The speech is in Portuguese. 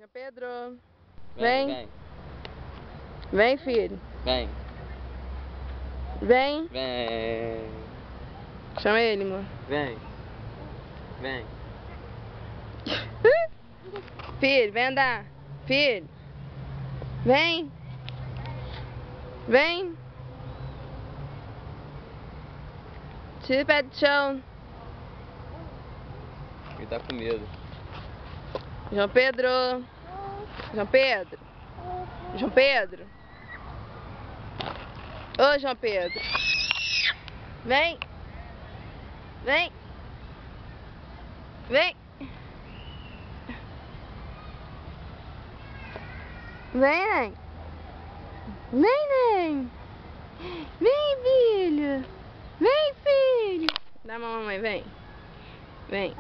João Pedro. Vem, Vem. vem. Vem, filho. Vem. Vem. Vem. Chama ele, amor. Vem. Vem. Filho, vem andar. Filho. Vem. Vem. Tira o pé do chão. Ele tá com medo. João Pedro. João Pedro. João Pedro. Ô, João Pedro. Vem. Vem. Vem. Vem, Nen. Vem, Nen. Vem, filho. Vem, filho. Dá a mão, mamãe, vem. Vem.